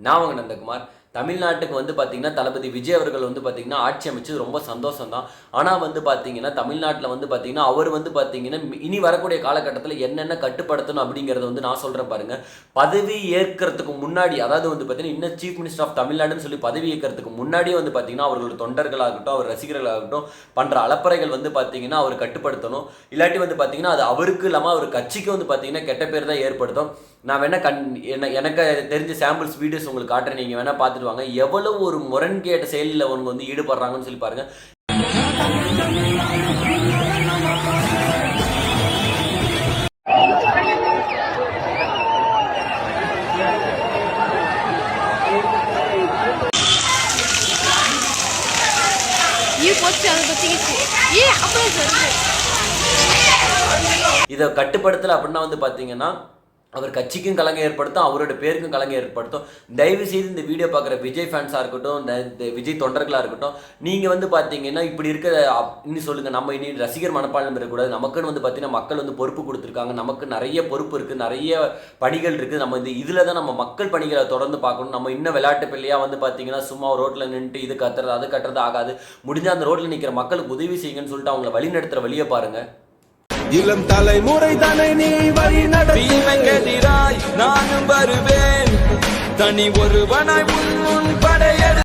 நான் உங்க நந்தகுமார். தமிழ்நாட்டுக்கு வந்து பார்த்தீங்கன்னா, தளபதி விஜய் அவர்கள் வந்து பார்த்தீங்கன்னா, ஆட்சி அமைச்சது ரொம்ப சந்தோஷம் தான். ஆனா வந்து பார்த்தீங்கன்னா, தமிழ்நாட்ல வந்து பார்த்தீங்கன்னா, அவர் வந்து பார்த்தீங்கன்னா, இனி வரக்கூடிய காலகட்டத்தில என்னென்ன கட்டுப்படுத்தணும் அப்படிங்கிறத வந்து நான் சொல்றேன் பாருங்க. பதவி ஏற்கறதுக்கு முன்னாடி, அதாவது வந்து பார்த்தீங்கன்னா, இன்னும் சீஃப் மினிஸ்டர் ஆஃப் தமிழ்நாடுன்னு சொல்லி பதவி ஏற்கறதுக்கு முன்னாடியே வந்து பார்த்தீங்கன்னா, அவர்களோட தொண்டர்களாகட்டும், அவர் ரசிகர்களாகட்டும் பண்ற அலப்பறைகள் வந்து பார்த்தீங்கன்னா, அவர் கட்டுப்படுத்தணும். இல்லாட்டி வந்து பார்த்தீங்கன்னா, அது அவருக்கு இல்லாம அவர் கட்சிக்கு வந்து பார்த்தீங்கன்னா, கெட்ட பேர் தான் ஏற்படுத்தும். நான் வேணா எனக்கு தெரிஞ்ச சாம்பிள்ஸ் வீடியோஸ் உங்களுக்கு காட்டுறேன். நீங்க வேணா பார்த்துட்டு வாங்க. எவ்வளவு ஒரு முரண்கேட்ட செயல்ல அவங்க வந்து ஈடுபடுறாங்கன்னு சொல்லி பாருங்க. இதை கட்டுப்படுத்தல அப்படின்னா வந்து பாத்தீங்கன்னா அவர் கட்சிக்கும் கலங்க ஏற்படுத்தும், அவரோட பேருக்கும் கலங்க ஏற்படுத்தும். தயவு செய்து இந்த வீடியோ பார்க்குற விஜய் ஃபேன்ஸாக இருக்கட்டும், இந்த விஜய் தொண்டர்களாக இருக்கட்டும், நீங்கள் வந்து பார்த்தீங்கன்னா இப்படி இருக்க இன்னும் சொல்லுங்கள், நம்ம இனி ரசிகர் மனப்பான்மை இருக்கக்கூடாது. நமக்குன்னு வந்து பார்த்தீங்கன்னா மக்கள் வந்து பொறுப்பு கொடுத்துருக்காங்க, நமக்கு நிறைய பொறுப்பு இருக்குது, நிறைய பணிகள் இருக்குது. நம்ம இதில் தான் நம்ம மக்கள் பணிகளை தொடர்ந்து பார்க்கணும். நம்ம இன்னும் விளையாட்டு பிள்ளையாக வந்து பார்த்தீங்கன்னா சும்மா ரோட்டில் நின்றுட்டு இது கத்துறது அது கட்டுறது ஆகாது. முடிஞ்சால் அந்த ரோட்டில் நிற்கிற மக்களுக்கு உதவி செய்யுங்கன்னு சொல்லிட்டு அவங்கள வழி நடத்துகிற வழியை பாருங்கள். இளம் தலைமுறை தானே நீ வழி நடத்திராய் நானும் வருவேன் தனி ஒருவனாய் உன் படையெடு